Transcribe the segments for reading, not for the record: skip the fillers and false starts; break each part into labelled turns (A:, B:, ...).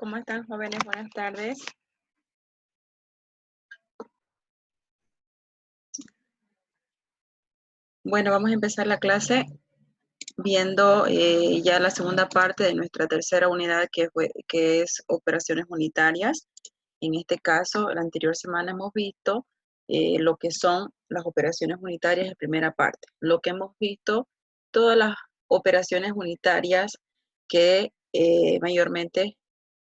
A: ¿Cómo están, jóvenes? Buenas tardes. Bueno, vamos a empezar la clase viendo ya la segunda parte de nuestra tercera unidad que es operaciones unitarias. En este caso, la anterior semana hemos visto lo que son las operaciones unitarias de primera parte. Lo que hemos visto, todas las operaciones unitarias que mayormente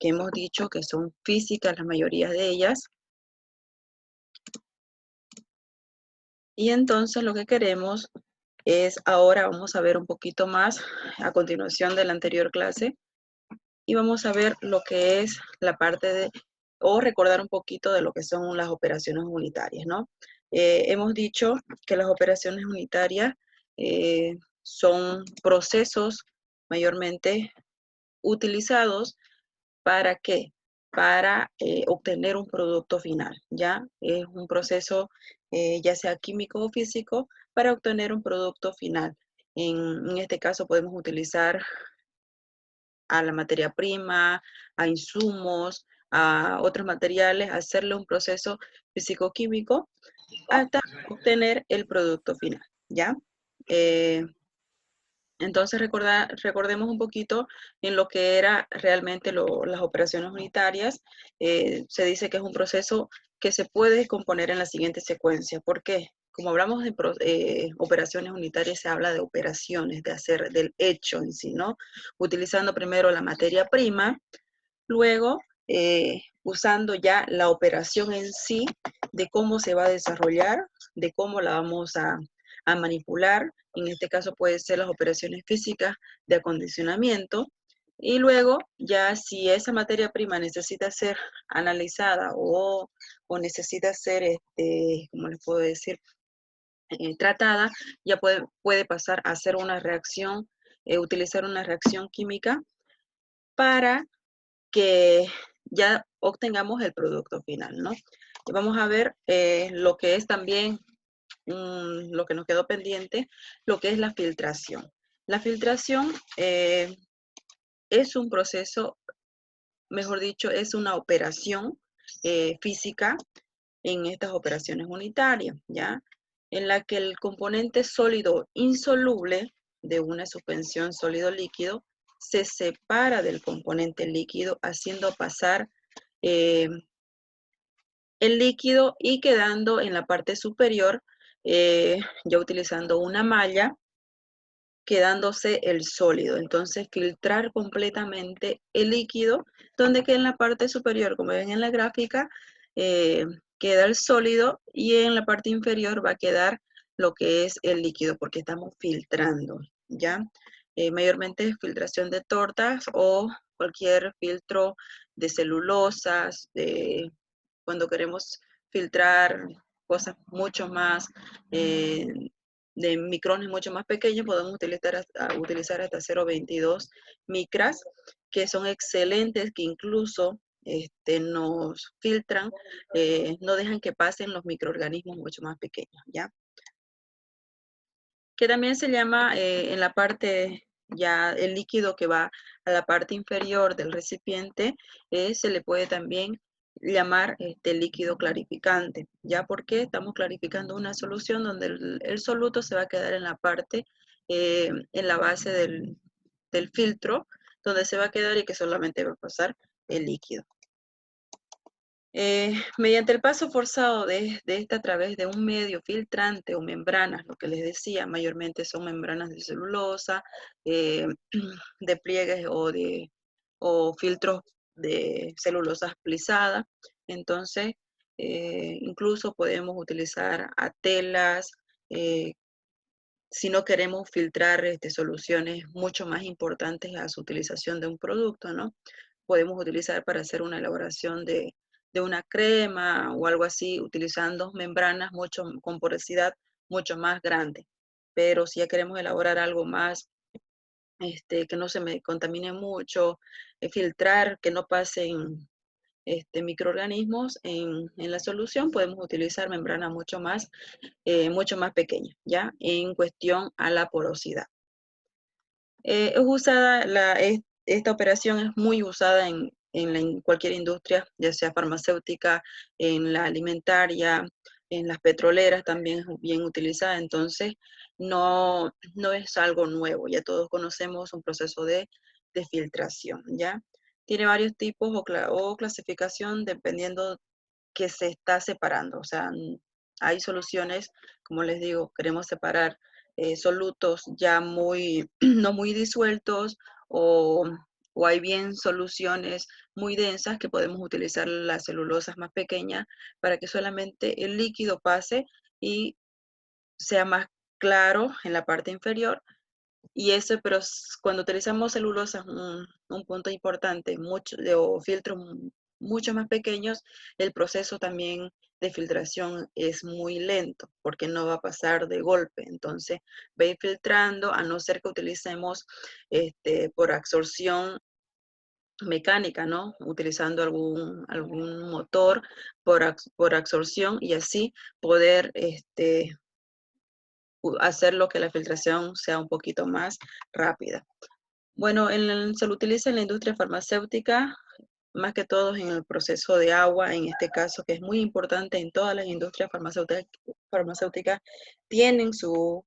A: que hemos dicho que son físicas, la mayoría de ellas. Y entonces lo que queremos es ahora vamos a ver un poquito más a continuación de la anterior clase y vamos a ver lo que es la parte de, o recordar un poquito de lo que son las operaciones unitarias, ¿no? Hemos dicho que las operaciones unitarias son procesos mayormente utilizados ¿para qué? Para obtener un producto final, ¿ya? Es un proceso ya sea químico o físico para obtener un producto final. En este caso podemos utilizar a la materia prima, a insumos, a otros materiales, hacerle un proceso físico-químico hasta obtener el producto final, ¿ya? Entonces recordemos un poquito en lo que era realmente las operaciones unitarias. Se dice que es un proceso que se puede descomponer en la siguiente secuencia. ¿Por qué? Como hablamos de operaciones unitarias, se habla de operaciones, de hacer del hecho en sí, ¿no? Utilizando primero la materia prima, luego usando ya la operación en sí, de cómo se va a desarrollar, de cómo la vamos a manipular. En este caso puede ser las operaciones físicas de acondicionamiento. Y luego, ya si esa materia prima necesita ser analizada o necesita ser, ¿cómo les puedo decir? Tratada, ya puede pasar a hacer una reacción, utilizar una reacción química para que ya obtengamos el producto final, ¿no? Y vamos a ver lo que es también lo que nos quedó pendiente, lo que es la filtración. La filtración es un proceso, mejor dicho, es una operación física en estas operaciones unitarias, ¿ya? En la que el componente sólido insoluble de una suspensión sólido-líquido se separa del componente líquido, haciendo pasar el líquido y quedando en la parte superior, ya utilizando una malla, quedándose el sólido. Entonces, filtrar completamente el líquido, donde queda en la parte superior, como ven en la gráfica, queda el sólido y en la parte inferior va a quedar lo que es el líquido, porque estamos filtrando, ¿ya? Mayormente es filtración de tortas o cualquier filtro de celulosas, cuando queremos filtrar cosas mucho más de micrones mucho más pequeños, podemos utilizar hasta 0,22 micras, que son excelentes, que incluso nos filtran, no dejan que pasen los microorganismos mucho más pequeños, ¿ya? Que también se llama en la parte, ya el líquido que va a la parte inferior del recipiente, se le puede también llamar líquido clarificante, ya porque estamos clarificando una solución donde el soluto se va a quedar en la parte, en la base del filtro, donde se va a quedar y que solamente va a pasar el líquido. Mediante el paso forzado de esta a través de un medio filtrante o membranas, lo que les decía, mayormente son membranas de celulosa, de pliegues o filtros de celulosa plisada. Entonces, incluso podemos utilizar a telas, si no queremos filtrar soluciones mucho más importantes a su utilización de un producto, ¿no? Podemos utilizar para hacer una elaboración de una crema o algo así, utilizando membranas con porosidad mucho más grande. Pero si ya queremos elaborar algo más, que no se me contamine mucho, filtrar, que no pasen microorganismos en la solución, podemos utilizar membranas mucho más pequeñas, ¿ya? En cuestión a la porosidad. Es usada, esta operación es muy usada cualquier industria, ya sea farmacéutica, en la alimentaria, en las petroleras también es bien utilizada. Entonces, no es algo nuevo, ya todos conocemos un proceso de filtración, ¿ya? Tiene varios tipos o clasificación dependiendo que se está separando. O sea, hay soluciones, como les digo, queremos separar solutos ya muy, no muy disueltos o, o hay bien soluciones muy densas que podemos utilizar las celulosas más pequeñas para que solamente el líquido pase y sea más claro en la parte inferior y eso, pero cuando utilizamos celulosa, un punto importante, o filtros mucho más pequeños, el proceso también de filtración es muy lento, porque no va a pasar de golpe. Entonces, va a ir filtrando, a no ser que utilicemos por absorción mecánica, ¿no? Utilizando algún motor por absorción y así poder hacer lo que la filtración sea un poquito más rápida. Bueno, se lo utiliza en la industria farmacéutica, más que todo en el proceso de agua, en este caso, que es muy importante en todas las industrias farmacéuticas tienen su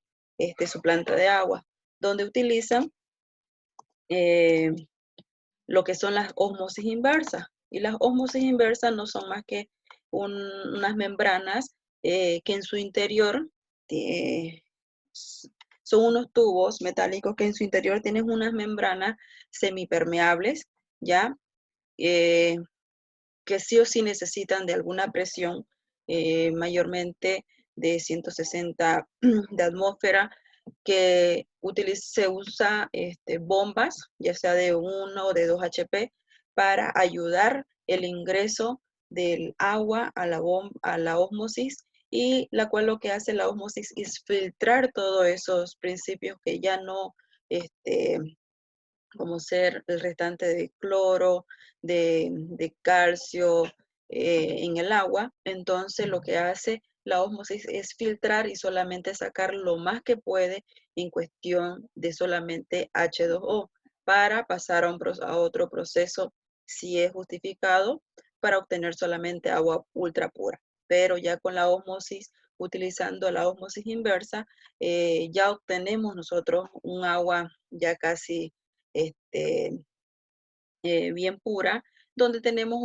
A: planta de agua, donde utilizan eh, lo que son las ósmosis inversas. Y las ósmosis inversas no son más que unas membranas que en su interior eh, son unos tubos metálicos que en su interior tienen unas membranas semipermeables, ¿ya? Eh, que sí o sí necesitan de alguna presión, mayormente de 160 de atmósfera, que se usa bombas, ya sea de 1 o de 2 HP, para ayudar el ingreso del agua a la ósmosis, y la cual lo que hace la ósmosis es filtrar todos esos principios que ya no, este, como ser el restante de cloro, de calcio en el agua. Entonces lo que hace la ósmosis es filtrar y solamente sacar lo más que puede en cuestión de solamente H2O para pasar a otro proceso si es justificado para obtener solamente agua ultra pura. Pero ya con la ósmosis, utilizando la ósmosis inversa, ya obtenemos nosotros un agua ya casi este, bien pura, donde tenemos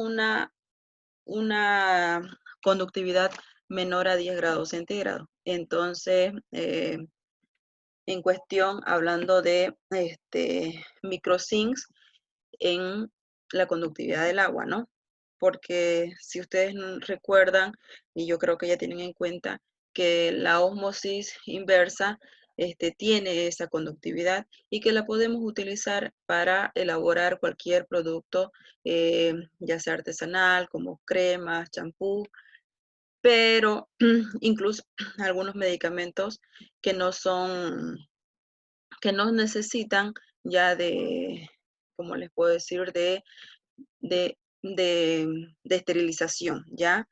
A: una conductividad menor a 10 grados centígrados. Entonces, en cuestión, hablando de microsinks en la conductividad del agua, ¿no? Porque si ustedes recuerdan, y yo creo que ya tienen en cuenta, que la ósmosis inversa tiene esa conductividad y que la podemos utilizar para elaborar cualquier producto, ya sea artesanal, como cremas, champú, pero incluso algunos medicamentos que no son, que no necesitan ya ¿cómo les puedo decir? De esterilización, ¿ya?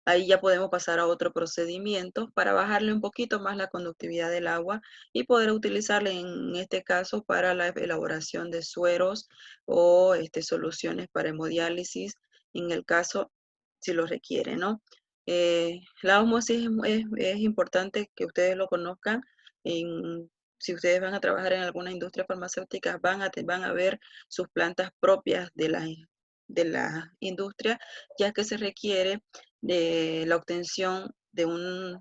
A: Ahí ya podemos pasar a otro procedimiento para bajarle un poquito más la conductividad del agua y poder utilizarla en este caso para la elaboración de sueros o soluciones para hemodiálisis, en el caso si lo requiere, ¿no? La osmosis es importante que ustedes lo conozcan. Si ustedes van a trabajar en alguna industria farmacéutica, van a ver sus plantas propias de la industria, ya que se requiere de la obtención de un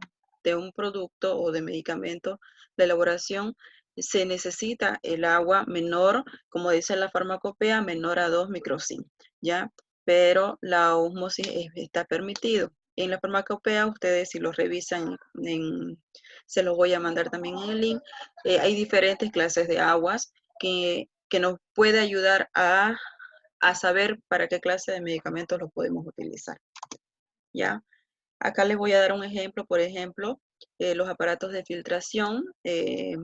A: producto o de medicamento, la elaboración, se necesita el agua menor, como dice la farmacopea, menor a 2 microsím, ¿ya? Pero la osmosis está permitido. En la farmacopea, ustedes si lo revisan, se los voy a mandar también en el link, hay diferentes clases de aguas que nos puede ayudar a saber para qué clase de medicamentos lo podemos utilizar, ¿ya? Acá les voy a dar un ejemplo, por ejemplo, los aparatos de filtración,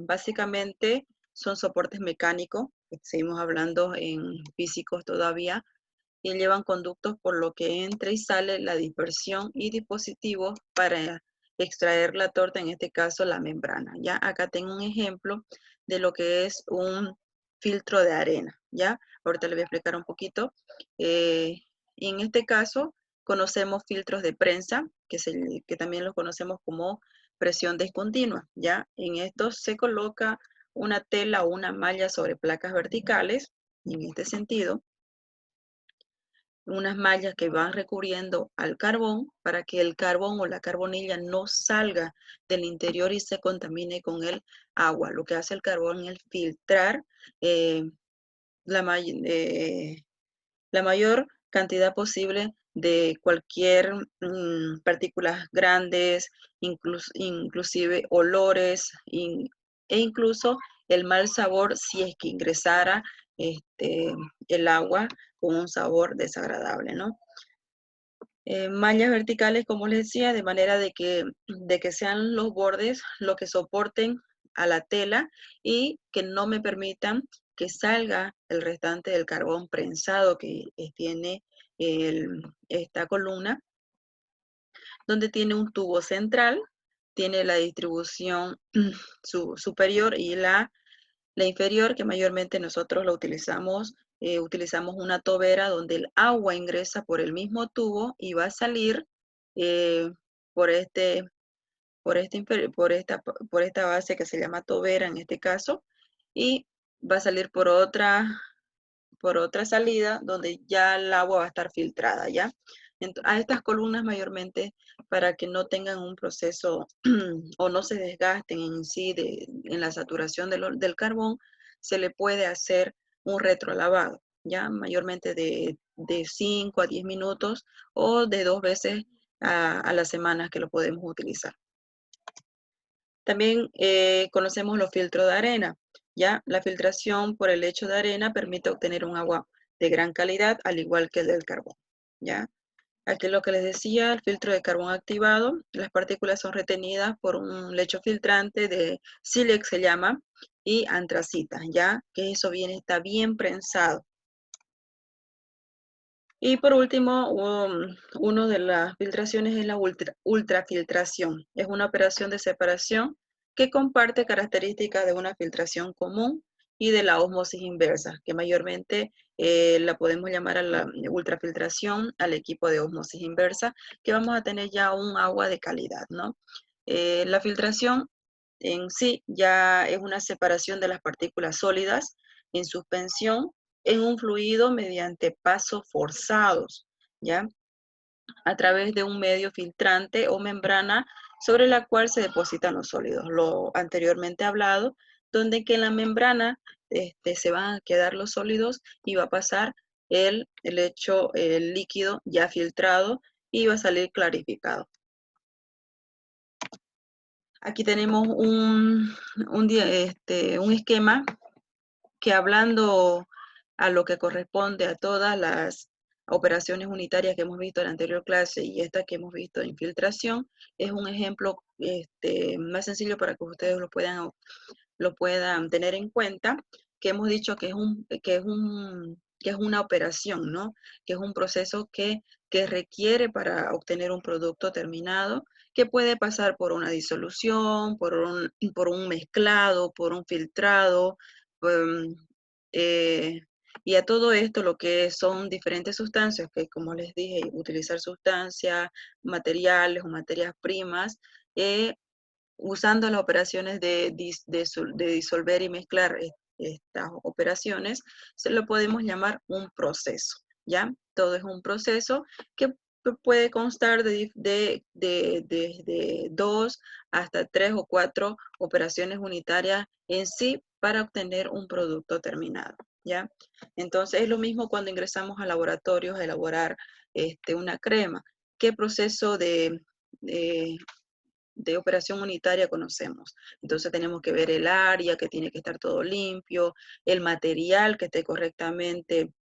A: básicamente son soportes mecánicos, seguimos hablando en físicos todavía, y llevan conductos por lo que entra y sale la dispersión y dispositivos para extraer la torta, en este caso la membrana. Ya acá tengo un ejemplo de lo que es un filtro de arena. ¿ya? Ahorita les voy a explicar un poquito. Y en este caso, conocemos filtros de prensa, que también los conocemos como presión discontinua, ¿ya? En estos se coloca una tela o una malla sobre placas verticales, en este sentido, unas mallas que van recubriendo al carbón para que el carbón o la carbonilla no salga del interior y se contamine con el agua. Lo que hace el carbón es filtrar eh, la, la mayor cantidad posible de cualquier partículas grandes, inclusive olores e incluso el mal sabor si es que ingresara el agua con un sabor desagradable, ¿no? Mallas verticales, como les decía, de manera de que sean los bordes lo que soporten a la tela y que no me permitan que salga el restante del carbón prensado que tiene esta columna, donde tiene un tubo central, tiene la distribución superior y la inferior, que mayormente nosotros lo utilizamos, utilizamos una tobera donde el agua ingresa por el mismo tubo y va a salir eh, por, por esta base que se llama tobera en este caso, y va a salir por otra salida donde ya el agua va a estar filtrada, ¿ya? A estas columnas mayormente para que no tengan un proceso o no se desgasten en sí en la saturación del carbón, se le puede hacer un retrolavado, ¿ya? Mayormente de 5 a 10 minutos o de 2 veces a la semana que lo podemos utilizar. También conocemos los filtros de arena, ¿ya? La filtración por el lecho de arena permite obtener un agua de gran calidad, al igual que el del carbón, ¿ya? Aquí lo que les decía, el filtro de carbón activado, las partículas son retenidas por un lecho filtrante de sílex se llama, y antracita, ¿ya? Que eso está bien prensado. Y por último, una de las filtraciones es la ultrafiltración. Es una operación de separación que comparte características de una filtración común y de la ósmosis inversa, que mayormente la podemos llamar a la ultrafiltración al equipo de ósmosis inversa, que vamos a tener ya un agua de calidad, ¿no? La filtración en sí ya es una separación de las partículas sólidas en suspensión en un fluido mediante pasos forzados, ¿ya? A través de un medio filtrante o membrana sobre la cual se depositan los sólidos. Lo anteriormente hablado, donde que en la membrana se van a quedar los sólidos y va a pasar el líquido ya filtrado y va a salir clarificado. Aquí tenemos un esquema que hablando a lo que corresponde a todas las operaciones unitarias que hemos visto en la anterior clase y esta que hemos visto en filtración, es un ejemplo más sencillo para que ustedes lo puedan tener en cuenta, que hemos dicho que es una operación, ¿no? Que es un proceso que requiere para obtener un producto terminado, que puede pasar por una disolución, por un mezclado, por un filtrado, um, eh, y a todo esto lo que son diferentes sustancias, que como les dije, utilizar sustancias, materiales o materias primas, usando las operaciones de disolver y mezclar estas operaciones, se lo podemos llamar un proceso, ¿ya? Todo es un proceso que puede constar de 2 hasta 3 o 4 operaciones unitarias en sí para obtener un producto terminado, ¿ya? Entonces es lo mismo cuando ingresamos a laboratorios a elaborar una crema. ¿Qué proceso de operación unitaria conocemos? Entonces tenemos que ver el área, que tiene que estar todo limpio, el material que esté correctamente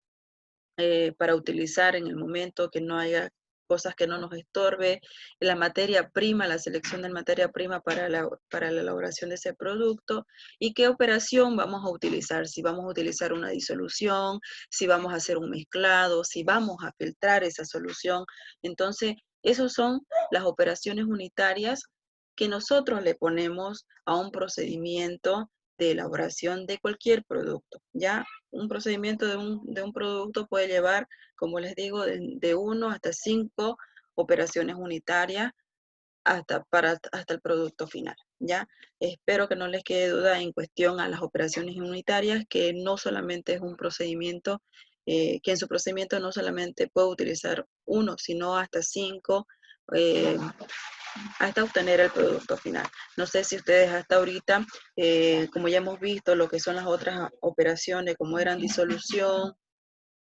A: para utilizar en el momento, que no haya cosas que no nos estorbe, la materia prima, la selección de materia prima para la elaboración de ese producto, y qué operación vamos a utilizar, si vamos a utilizar una disolución, si vamos a hacer un mezclado, si vamos a filtrar esa solución. Entonces, esas son las operaciones unitarias que nosotros le ponemos a un procedimiento de elaboración de cualquier producto. Ya un procedimiento de un producto puede llevar, como les digo, de 1 hasta 5 operaciones unitarias hasta el producto final, ¿ya? Espero que no les quede duda en cuestión a las operaciones unitarias, que no solamente es un procedimiento, que en su procedimiento no solamente puede utilizar uno, sino hasta 5, hasta obtener el producto final. No sé si ustedes hasta ahorita, como ya hemos visto, lo que son las otras operaciones, como eran disolución,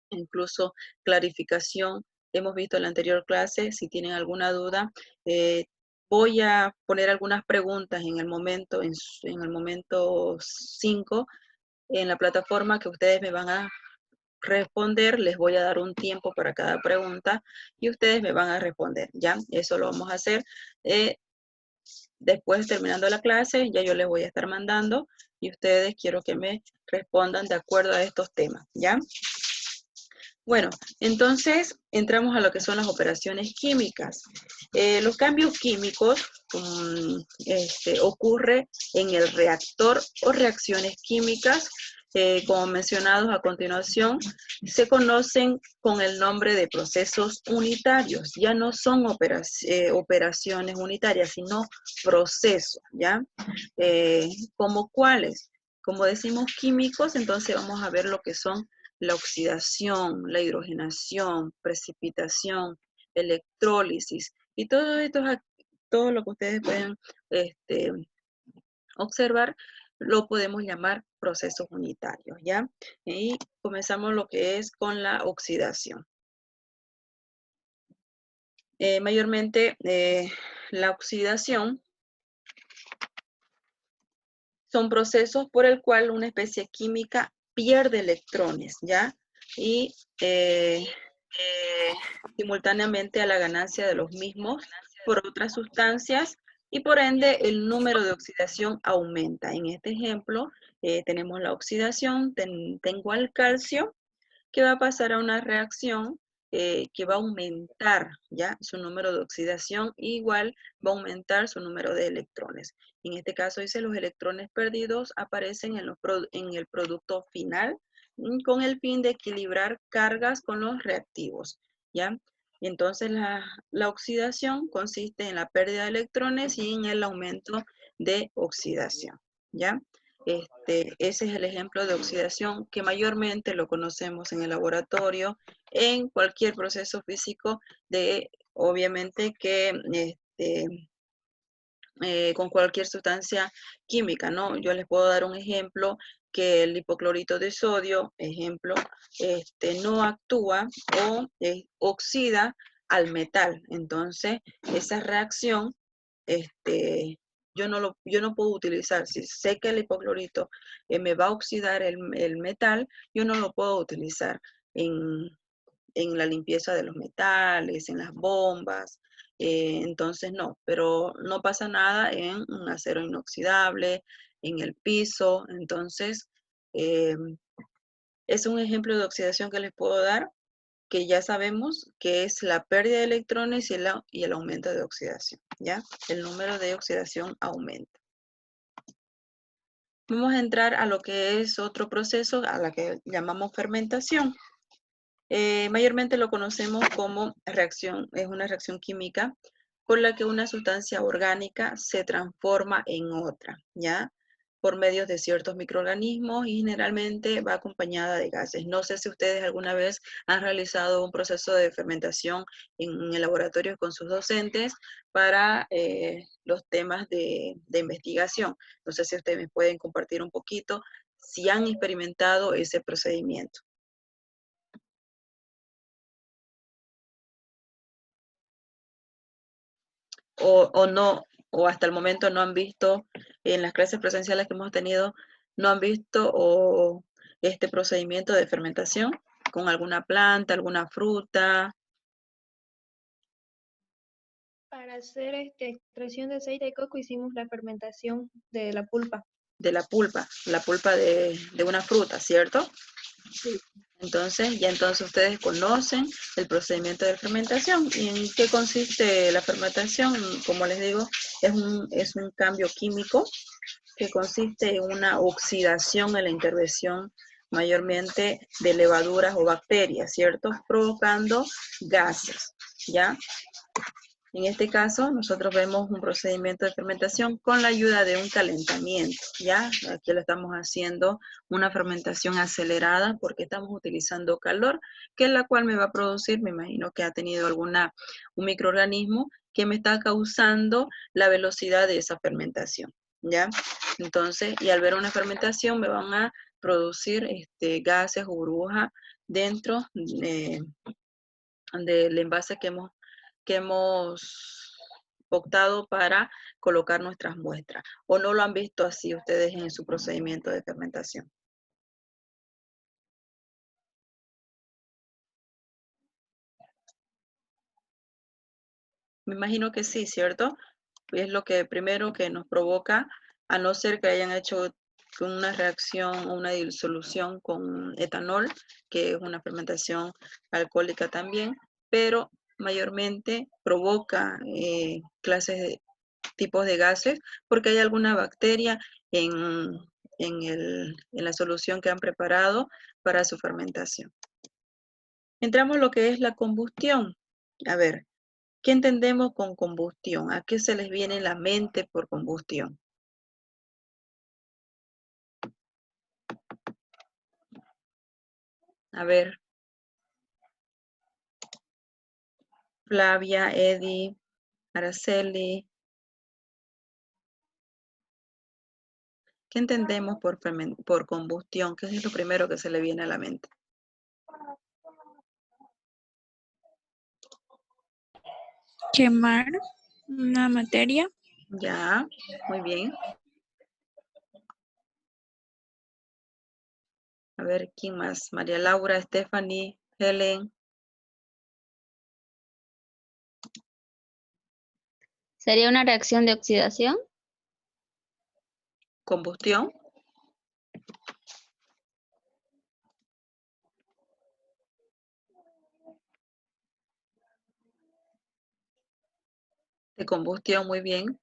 A: incluso clarificación, hemos visto en la anterior clase. Si tienen alguna duda, voy a poner algunas preguntas en el momento, en el momento 5, en la plataforma que ustedes me van a responder. Les voy a dar un tiempo para cada pregunta y ustedes me van a responder, ¿ya? Eso lo vamos a hacer después, terminando la clase. Ya yo les voy a estar mandando y ustedes quiero que me respondan de acuerdo a estos temas, ¿ya? Bueno, entonces entramos a lo que son las operaciones químicas. Los cambios químicos ocurre en el reactor o reacciones químicas, como mencionados a continuación, se conocen con el nombre de procesos unitarios. Ya no son operaciones unitarias, sino procesos, ¿ya? ¿Como cuáles? Como decimos químicos, entonces vamos a ver lo que son la oxidación, la hidrogenación, precipitación, electrólisis y todo lo que ustedes pueden observar, lo podemos llamar procesos unitarios, ¿ya? Y comenzamos lo que es con la oxidación. Mayormente la oxidación son procesos por el cual una especie química pierde electrones, ¿ya? Y simultáneamente a la ganancia de los mismos por otras sustancias, y por ende el número de oxidación aumenta. En este ejemplo tenemos la oxidación, tengo al calcio que va a pasar a una reacción que va a aumentar ya su número de oxidación, igual va a aumentar su número de electrones. En este caso dice los electrones perdidos aparecen en el producto final con el fin de equilibrar cargas con los reactivos, ¿ya? Y entonces la oxidación consiste en la pérdida de electrones y en el aumento de oxidación, ¿ya? Ese es el ejemplo de oxidación que mayormente lo conocemos en el laboratorio, en cualquier proceso físico, obviamente que con cualquier sustancia química, ¿no? Yo les puedo dar un ejemplo, que el hipoclorito de sodio, ejemplo, no actúa o oxida al metal. Entonces, esa reacción, yo no puedo utilizar. Si sé que el hipoclorito me va a oxidar el metal, yo no lo puedo utilizar en, en la limpieza de los metales, en las bombas. Entonces no, pero no pasa nada en un acero inoxidable, en el piso. Entonces, eh, es un ejemplo de oxidación que les puedo dar, que ya sabemos que es la pérdida de electrones y el aumento de oxidación, ¿ya? El número de oxidación aumenta. Vamos a entrar a lo que es otro proceso, a la que llamamos fermentación. Mayormente lo conocemos como reacción, es una reacción química por la que una sustancia orgánica se transforma en otra, ¿ya? Por medio de ciertos microorganismos, y generalmente va acompañada de gases. No sé si ustedes alguna vez han realizado un proceso de fermentación en el laboratorio con sus docentes para los temas de investigación. No sé si ustedes me pueden compartir un poquito si han experimentado ese procedimiento. O no, o hasta el momento no han visto, en las clases presenciales que hemos tenido, no han visto este procedimiento de fermentación con alguna planta, alguna fruta.
B: Para hacer extracción de aceite de coco hicimos la fermentación de la pulpa.
A: De la pulpa de una fruta, ¿cierto?
B: Sí.
A: Entonces, ya entonces ustedes conocen el procedimiento de fermentación. ¿Y en qué consiste la fermentación? Como les digo, es un cambio químico que consiste en una oxidación en la intervención mayormente de levaduras o bacterias, ¿cierto? Provocando gases, ¿ya? En este caso, nosotros vemos un procedimiento de fermentación con la ayuda de un calentamiento, ¿ya? Aquí lo estamos haciendo una fermentación acelerada porque estamos utilizando calor, que es la cual me va a producir, me imagino que ha tenido un microorganismo que me está causando la velocidad de esa fermentación, ¿ya? Entonces, y al ver una fermentación me van a producir gases o burbujas dentro del envase que hemos optado para colocar nuestras muestras. ¿O no lo han visto así ustedes en su procedimiento de fermentación? Me imagino que sí, ¿cierto? Es lo que primero que nos provoca, a no ser que hayan hecho una reacción o una disolución con etanol, que es una fermentación alcohólica también, pero mayormente provoca clases de tipos de gases porque hay alguna bacteria en, en la solución que han preparado para su fermentación. Entramos en lo que es la combustión. A ver, ¿qué entendemos con combustión? ¿A qué se les viene en la mente por combustión? A ver, Flavia, Eddie, Araceli, ¿qué entendemos por combustión? ¿Qué es lo primero que se le viene a la mente?
C: Quemar una materia.
A: Ya, muy bien. A ver, ¿quién más? María Laura, Stephanie, Helen.
D: ¿Sería una reacción de oxidación?
A: Combustión. De combustión, muy bien.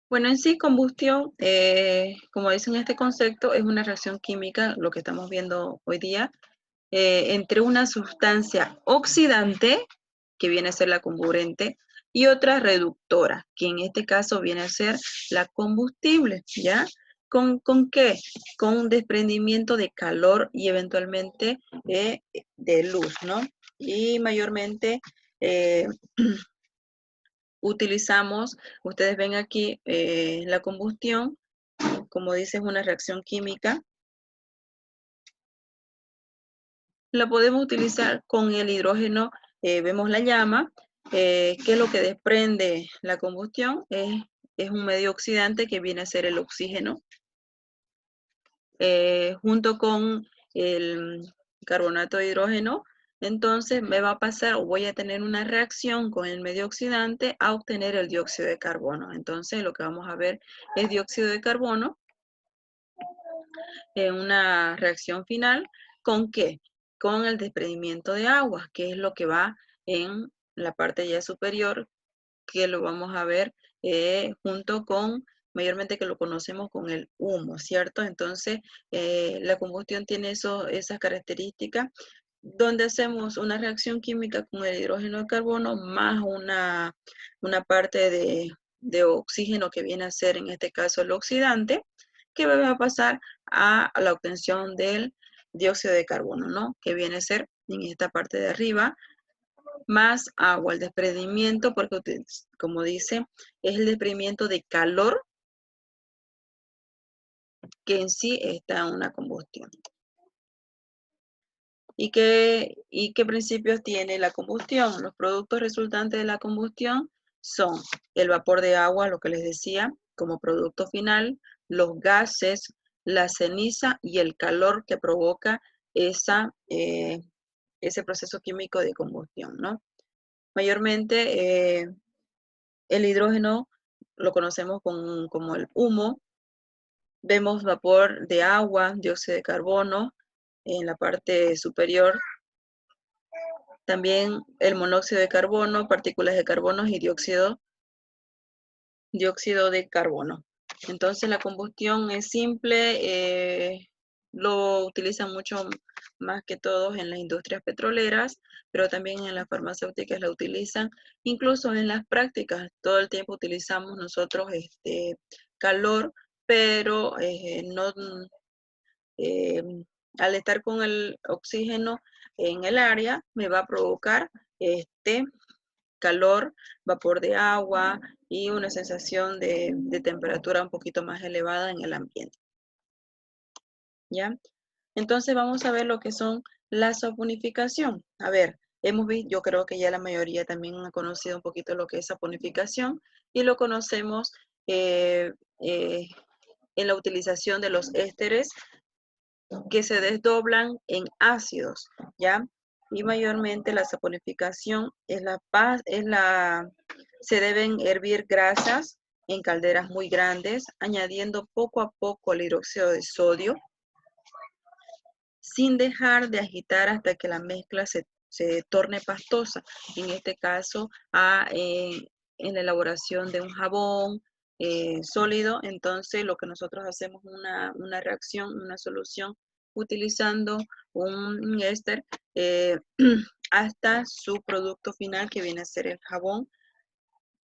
A: Bueno, en sí, combustión, como dicen este concepto, es una reacción química, lo que estamos viendo hoy día, entre una sustancia oxidante, que viene a ser la comburente, y otra reductora, que en este caso viene a ser la combustible, ¿ya? ¿Con qué? Con un desprendimiento de calor y eventualmente de luz, ¿no? Y mayormente utilizamos, ustedes ven aquí la combustión, como dice, es una reacción química. La podemos utilizar con el hidrógeno, vemos la llama, ¿qué es lo que desprende la combustión? Es un medio oxidante que viene a ser el oxígeno, junto con el carbonato de hidrógeno. Entonces me va a pasar o voy a tener una reacción con el medio oxidante a obtener el dióxido de carbono. Entonces lo que vamos a ver es dióxido de carbono en una reacción final. ¿Con qué? Con el desprendimiento de agua, que es lo que va en la parte ya superior, que lo vamos a ver junto con, mayormente que lo conocemos con el humo, ¿cierto? Entonces, la combustión tiene esas características, donde hacemos una reacción química con el hidrógeno de carbono más una parte de oxígeno que viene a ser en este caso el oxidante, que va a pasar a la obtención del dióxido de carbono, ¿no? Que viene a ser en esta parte de arriba, más agua, el desprendimiento, porque como dice, es el desprendimiento de calor que en sí está en una combustión. ¿Y qué principios tiene la combustión? Los productos resultantes de la combustión son el vapor de agua, lo que les decía, como producto final, los gases, la ceniza y el calor que provoca ese proceso químico de combustión, ¿no? Mayormente el hidrógeno lo conocemos como el humo. Vemos vapor de agua, dióxido de carbono en la parte superior. También el monóxido de carbono, partículas de carbono y dióxido dióxido de carbono. Entonces la combustión es simple, lo utilizan mucho más que todos en las industrias petroleras, pero también en las farmacéuticas la utilizan, incluso en las prácticas, todo el tiempo utilizamos nosotros calor, pero no, eh, al estar con el oxígeno en el área, me va a provocar calor, vapor de agua y una sensación de temperatura un poquito más elevada en el ambiente. ¿Ya? Entonces vamos a ver lo que son la saponificación. A ver, hemos visto, yo creo que ya la mayoría también ha conocido un poquito lo que es saponificación y lo conocemos en la utilización de los ésteres que se desdoblan en ácidos, ¿ya? Y mayormente la saponificación se deben hervir grasas en calderas muy grandes, añadiendo poco a poco el hidróxido de sodio, sin dejar de agitar hasta que la mezcla se torne pastosa. En este caso, en la elaboración de un jabón sólido, entonces lo que nosotros hacemos es una reacción, una solución, utilizando un éster hasta su producto final, que viene a ser el jabón.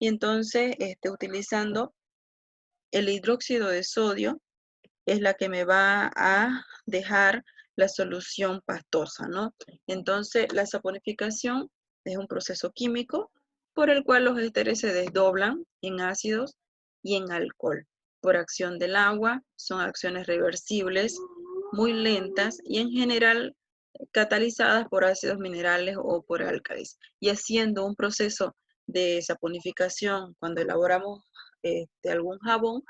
A: Y entonces, utilizando el hidróxido de sodio, es la que me va a dejar la solución pastosa, ¿no? Entonces, la saponificación es un proceso químico por el cual los ésteres se desdoblan en ácidos y en alcohol. Por acción del agua, son acciones reversibles, muy lentas y en general catalizadas por ácidos minerales o por álcalis. Y haciendo un proceso de saponificación, cuando elaboramos algún jabón,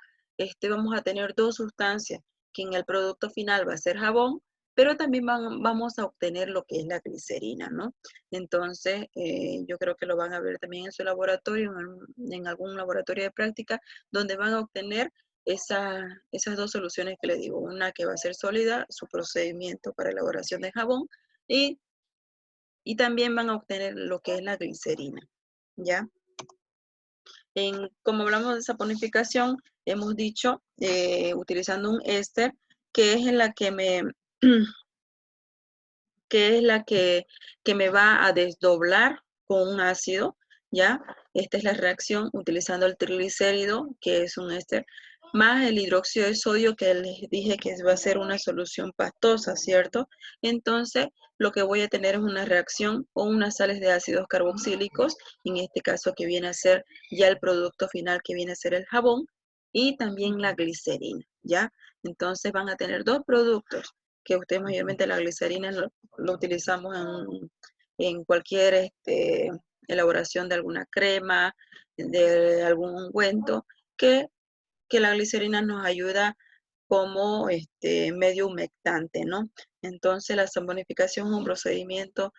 A: vamos a tener dos sustancias, que en el producto final va a ser jabón, pero también vamos a obtener lo que es la glicerina, ¿no? Entonces, yo creo que lo van a ver también en su laboratorio, en algún laboratorio de práctica, donde van a obtener esas dos soluciones que le digo, una que va a ser sólida, su procedimiento para elaboración de jabón, y, y también van a obtener lo que es la glicerina, ¿ya? Como hablamos de saponificación, hemos dicho, utilizando un éster, que es en la que que me va a desdoblar con un ácido, ¿ya? Esta es la reacción utilizando el triglicérido, que es un éster, más el hidróxido de sodio, que les dije que va a ser una solución pastosa, ¿cierto? Entonces, lo que voy a tener es una reacción con unas sales de ácidos carboxílicos, en este caso que viene a ser ya el producto final, que viene a ser el jabón, y también la glicerina, ¿ya? Entonces van a tener dos productos, que ustedes mayormente la glicerina lo utilizamos en cualquier elaboración de alguna crema, de algún ungüento, que la glicerina nos ayuda como medio humectante, ¿no? Entonces la saponificación es un procedimiento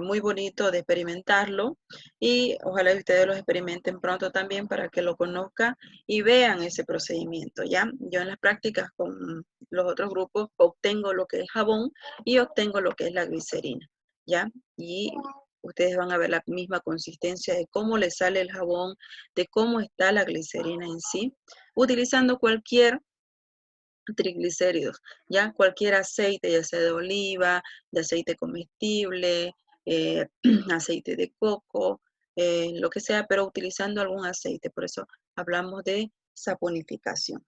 A: muy bonito de experimentarlo, y ojalá ustedes lo experimenten pronto también para que lo conozcan y vean ese procedimiento, ¿ya? Yo en las prácticas con los otros grupos obtengo lo que es jabón y obtengo lo que es la glicerina, ¿ya? Y ustedes van a ver la misma consistencia de cómo le sale el jabón, de cómo está la glicerina en sí, utilizando cualquier triglicéridos, ya cualquier aceite, ya sea de oliva, de aceite comestible, aceite de coco, lo que sea, pero utilizando algún aceite. Por eso hablamos de saponificación.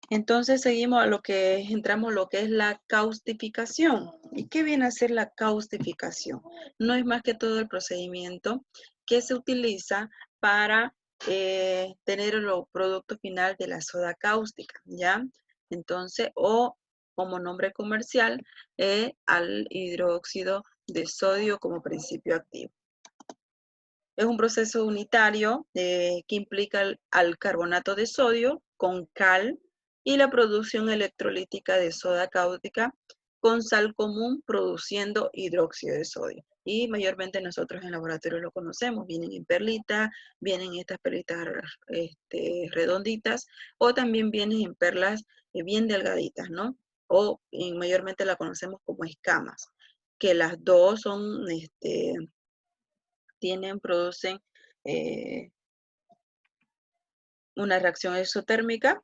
A: Entonces seguimos a entramos a lo que es la caustificación. ¿Y qué viene a ser la caustificación? No es más que todo el procedimiento que se utiliza para tener el producto final de la soda cáustica, ¿ya? Entonces, o como nombre comercial, al hidróxido de sodio como principio activo. Es un proceso unitario que implica al carbonato de sodio con cal y la producción electrolítica de soda cáustica con sal común, produciendo hidróxido de sodio. Y mayormente nosotros en laboratorio lo conocemos, vienen en perlitas, vienen estas perlitas redonditas, o también vienen en perlas bien delgaditas, ¿no? O mayormente la conocemos como escamas, que las dos son producen una reacción exotérmica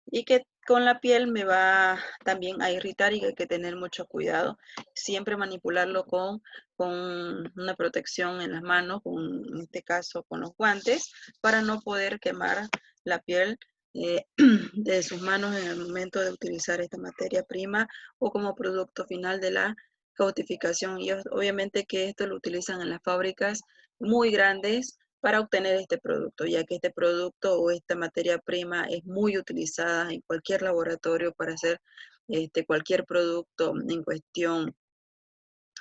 A: y que con la piel me va también a irritar y hay que tener mucho cuidado. Siempre manipularlo con una protección en las manos, en este caso con los guantes, para no poder quemar la piel de sus manos en el momento de utilizar esta materia prima o como producto final de la cautificación. Y obviamente que esto lo utilizan en las fábricas muy grandes para obtener este producto, ya que este producto o esta materia prima es muy utilizada en cualquier laboratorio para hacer cualquier producto en cuestión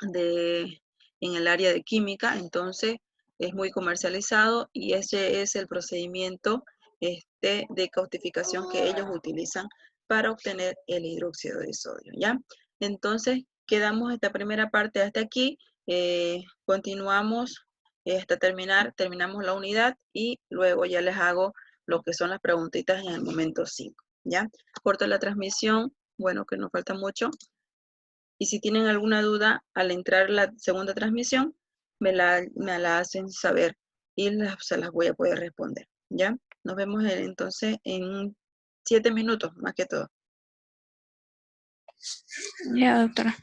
A: en el área de química. Entonces es muy comercializado y ese es el procedimiento de cautificación que ellos utilizan para obtener el hidróxido de sodio, ¿ya? Entonces quedamos esta primera parte hasta aquí, continuamos hasta terminamos la unidad y luego ya les hago lo que son las preguntitas en el momento 5, ¿ya? Corto la transmisión, bueno, que nos falta mucho. Y si tienen alguna duda al entrar la segunda transmisión, me la hacen saber y se las voy a poder responder, ¿ya? Nos vemos entonces en 7 minutos, más que todo.
C: Ya, doctora.